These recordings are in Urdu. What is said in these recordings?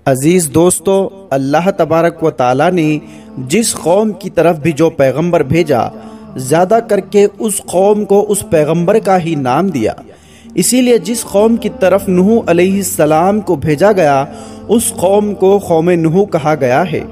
عزیز دوستو، اللہ تبارک و تعالی نے جس قوم کی طرف بھی جو پیغمبر بھیجا، زیادہ کر کے اس قوم کو اس پیغمبر کا ہی نام دیا۔ اسی لیے جس قوم کی طرف نوح علیہ السلام کو بھیجا گیا، اس قوم کو قوم نوح کہا گیا ہے۔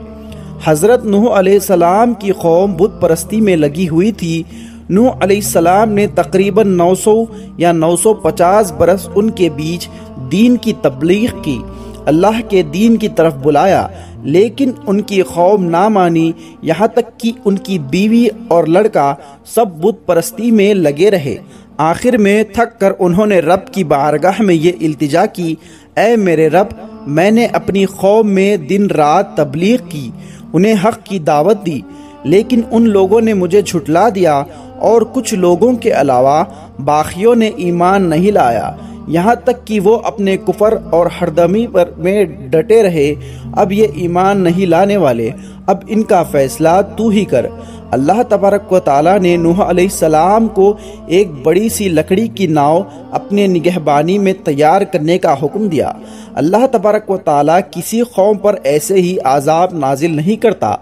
حضرت نوح علیہ السلام کی قوم بت پرستی میں لگی ہوئی تھی۔ نوح علیہ السلام نے تقریباً 900 یا 950 برس ان کے بیچ دین کی تبلیغ کی، اللہ کے دین کی طرف بلایا، لیکن ان کی قوم نہ مانی، یہاں تک کہ ان کی بیوی اور لڑکا سب بت پرستی میں لگے رہے۔ آخر میں تھک کر انہوں نے رب کی بارگاہ میں یہ التجا کی، اے میرے رب، میں نے اپنی قوم میں دن رات تبلیغ کی، انہیں حق کی دعوت دی، لیکن ان لوگوں نے مجھے جھٹلا دیا، اور کچھ لوگوں کے علاوہ باقیوں نے ایمان نہیں لایا، یہاں تک کہ وہ اپنے کفر اور ہردمی پر میں ڈٹے رہے۔ اب یہ ایمان نہیں لانے والے، اب ان کا فیصلہ تو ہی کر۔ اللہ تبارک و تعالی نے نوح علیہ السلام کو ایک بڑی سی لکڑی کی ناؤ اپنے نگہبانی میں تیار کرنے کا حکم دیا۔ اللہ تبارک و تعالی کسی قوم پر ایسے ہی عذاب نازل نہیں کرتا،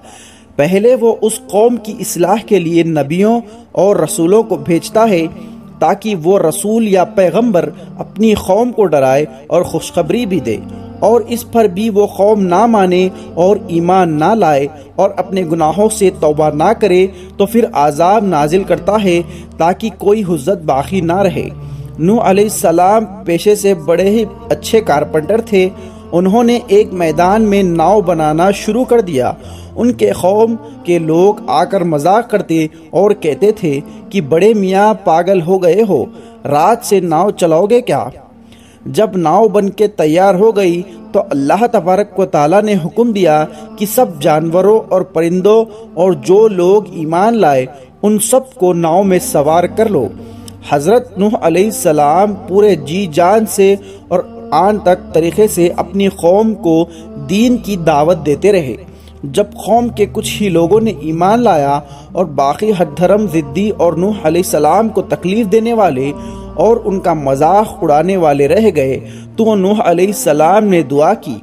پہلے وہ اس قوم کی اصلاح کے لیے نبیوں اور رسولوں کو بھیجتا ہے، تاکہ وہ رسول یا پیغمبر اپنی قوم کو ڈرائے اور خوشخبری بھی دے، اور اس پر بھی وہ قوم نہ مانے اور ایمان نہ لائے اور اپنے گناہوں سے توبہ نہ کرے تو پھر عذاب نازل کرتا ہے تاکہ کوئی حجت باقی نہ رہے۔ نوح علیہ السلام پیشے سے بڑے ہی اچھے کارپنٹر تھے۔ انہوں نے ایک میدان میں ناؤ بنانا شروع کر دیا۔ ان کے قوم کے لوگ آ کر مذاق کرتے اور کہتے تھے کہ بڑے میاں پاگل ہو گئے ہو، رات سے ناؤ چلاؤ گے کیا؟ جب ناؤ بن کے تیار ہو گئی تو اللہ تبارک و تعالی نے حکم دیا کہ سب جانوروں اور پرندوں اور جو لوگ ایمان لائے ان سب کو ناؤ میں سوار کر لو۔ حضرت نوح علیہ السلام پورے جی جان سے اور آن تک طریقے سے اپنی قوم کو دین کی دعوت دیتے رہے۔ جب قوم کے کچھ ہی لوگوں نے ایمان لایا اور باقی حد دھرم ضدی اور نوح علیہ السلام کو تکلیف دینے والے اور ان کا مذاق اڑانے والے رہ گئے تو نوح علیہ السلام نے دعا کی،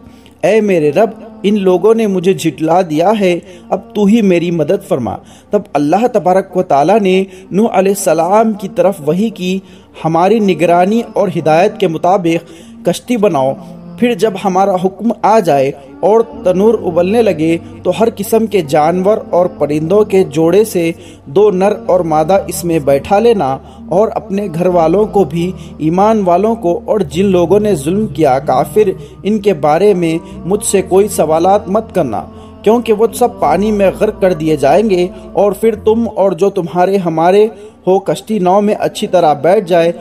اے میرے رب، ان لوگوں نے مجھے جھٹلا دیا ہے، اب تو ہی میری مدد فرما۔ تب اللہ تبارک و تعالی نے نوح علیہ السلام کی طرف وحی کی، ہماری نگرانی اور ہدایت کے مطابق کشتی بناؤ، پھر جب ہمارا حکم آ جائے اور تنور ابلنے لگے تو ہر قسم کے جانور اور پرندوں کے جوڑے سے 2 نر اور مادہ اس میں بیٹھا لینا، اور اپنے گھر والوں کو بھی، ایمان والوں کو، اور جن لوگوں نے ظلم کیا کافر، ان کے بارے میں مجھ سے کوئی سوالات مت کرنا، کیونکہ وہ سب پانی میں غرق کر دیے جائیں گے، اور پھر تم اور جو تمہارے ہمارے ہو کشتی ناؤ میں اچھی طرح بیٹھ جائے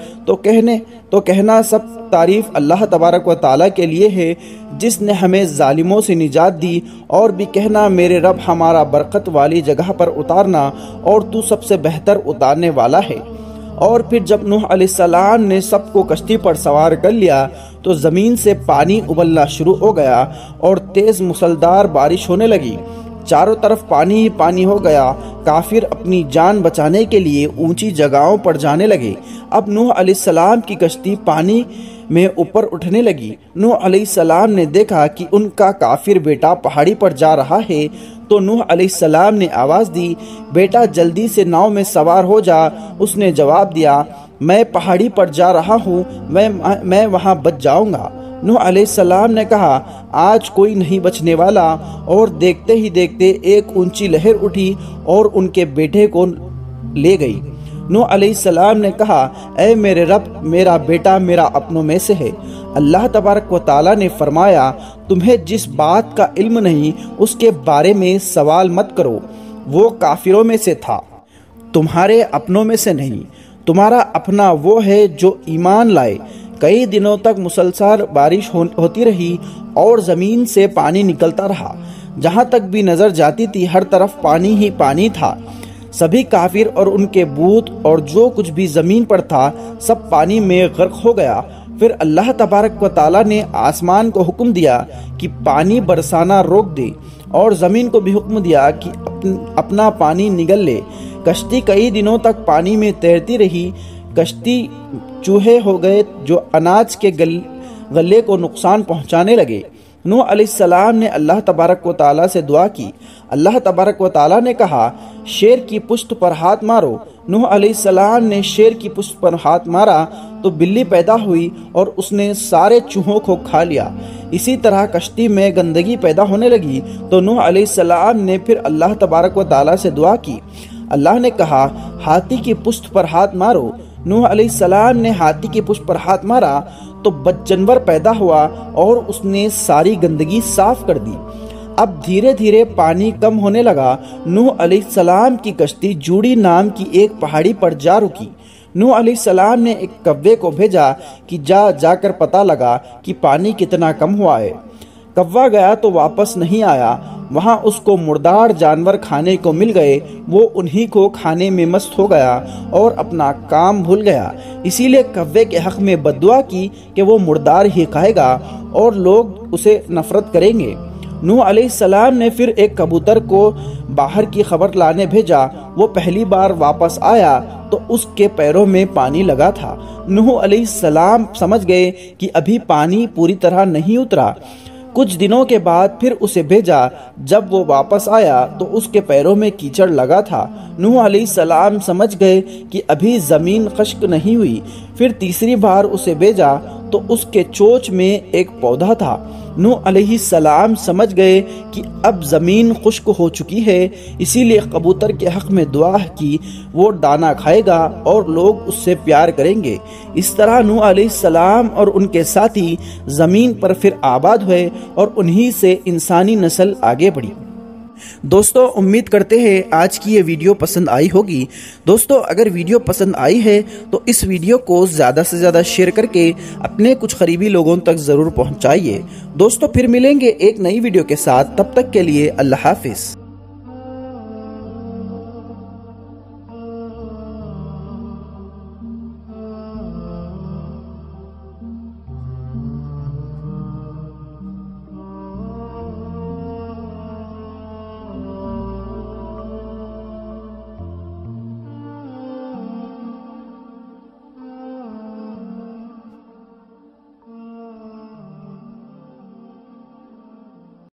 تو کہنا سب تعریف اللہ تبارک و تعالیٰ کے لیے ہے جس نے ہمیں ظالموں سے نجات دی، اور بھی کہنا میرے رب ہمارا برکت والی جگہ پر اتارنا، اور تو سب سے بہتر اتارنے والا ہے۔ اور پھر جب نوح علیہ السلام نے سب کو کشتی پر سوار کر لیا تو زمین سے پانی ابلنا شروع ہو گیا اور تیز مسلدار بارش ہونے لگی، چاروں طرف پانی ہی پانی ہو گیا۔ کافر اپنی جان بچانے کے لیے اونچی جگہوں پر جانے لگے۔ اب نوح علیہ السلام کی کشتی پانی میں اوپر اٹھنے لگی۔ نوح علیہ السلام نے دیکھا کہ ان کا کافر بیٹا پہاڑی پر جا رہا ہے، تو نوح علیہ السلام نے آواز دی، بیٹا جلدی سے ناؤ میں سوار ہو جا۔ اس نے جواب دیا، میں پہاڑی پر جا رہا ہوں، میں وہاں بچ جاؤں گا۔ نوح علیہ السلام نے کہا، آج کوئی نہیں بچنے والا، اور دیکھتے ہی دیکھتے ایک اونچی لہر اٹھی اور ان کے بیٹے کو لے گئی۔ نوح علیہ السلام نے کہا، اے میرے رب، میرا بیٹا میرا اپنوں میں سے ہے۔ اللہ تبارک و تعالی نے فرمایا، تمہیں جس بات کا علم نہیں اس کے بارے میں سوال مت کرو، وہ کافروں میں سے تھا، تمہارے اپنوں میں سے نہیں۔ تمہارا اپنا وہ ہے جو ایمان لائے۔ کئی دنوں تک مسلسل بارش ہوتی رہی اور زمین سے پانی نکلتا رہا، جہاں تک بھی نظر جاتی تھی ہر طرف پانی ہی پانی تھا۔ سبھی کافر اور ان کے بت اور جو کچھ بھی زمین پر تھا سب پانی میں غرق ہو گیا۔ پھر اللہ تبارک و تعالی نے آسمان کو حکم دیا کہ پانی برسانا روک دے، اور زمین کو بھی حکم دیا کہ اپنا پانی نگل لے۔ کشتی کئی دنوں تک پانی میں تیرتی رہی۔ کشتی چوہے ہو گئے جو اناج کے غلے کو نقصان پہنچانے لگے۔ نوح علیہ السلام نے اللہ تبارک و تعالیٰ سے دعا کی۔ اللہ تبارک و تعالیٰ نے کہا شیر کی پشت پر ہاتھ مارو۔ نوح علیہ السلام نے شیر کی پشت پر ہاتھ مارا تو بلی پیدا ہوئی اور اس نے سارے چوہوں کو کھا لیا۔ اسی طرح کشتی میں گندگی پیدا ہونے لگی تو نوح علیہ السلام نے پھر اللہ تبارک و تعالیٰ سے دعا کی۔ اللہ نے کہا ہاتھی کی پشت پر ہاتھ مارو۔ نوح علیہ السلام نے ہاتھی کی پشت پر ہاتھ مارا تو بد جانور پیدا ہوا اور اس نے ساری گندگی صاف کر دی۔ اب دھیرے دھیرے پانی کم ہونے لگا۔ نوح علیہ السلام کی کشتی جوڑی نام کی ایک پہاڑی پر جا رکی۔ نوح علیہ السلام نے ایک کوے کو بھیجا کہ جا کر پتہ لگا کہ پانی کتنا کم ہوا ہے۔ کوا گیا تو واپس نہیں آیا۔ وہاں اس کو مردار جانور کھانے کو مل گئے۔ وہ انہی کو کھانے میں مست ہو گیا اور اپنا کام بھول گیا۔ اسی لیے کوے کے حق میں بد دعا کی کہ وہ مردار ہی کھائے گا اور لوگ اسے نفرت کریں گے۔ نوح علیہ السلام نے پھر ایک کبوتر کو باہر کی خبر لانے بھیجا۔ وہ پہلی بار واپس آیا تو اس کے پیروں میں پانی لگا تھا۔ نوح علیہ السلام سمجھ گئے کہ ابھی پانی پوری طرح نہیں اترا۔ کچھ دنوں کے بعد پھر اسے بھیجا۔ جب وہ واپس آیا تو اس کے پیروں میں کیچڑ لگا تھا۔ نوح علیہ السلام سمجھ گئے کہ ابھی زمین خشک نہیں ہوئی۔ پھر تیسری بار اسے بھیجا تو اس کے چونچ میں ایک پودا تھا۔ نوح علیہ السلام سمجھ گئے کہ اب زمین خشک ہو چکی ہے، اسی لیے کبوتر کے حق میں دعا کی وہ دانا کھائے گا اور لوگ اس سے پیار کریں گے۔ اس طرح نوح علیہ السلام اور ان کے ساتھی زمین پر پھر آباد ہوئے اور انہی سے انسانی نسل آگے بڑھی۔ دوستو امید کرتے ہیں آج کی یہ ویڈیو پسند آئی ہوگی۔ دوستو اگر ویڈیو پسند آئی ہے تو اس ویڈیو کو زیادہ سے زیادہ شیئر کر کے اپنے کچھ قریبی لوگوں تک ضرور پہنچائیے۔ دوستو پھر ملیں گے ایک نئی ویڈیو کے ساتھ، تب تک کے لیے اللہ حافظ۔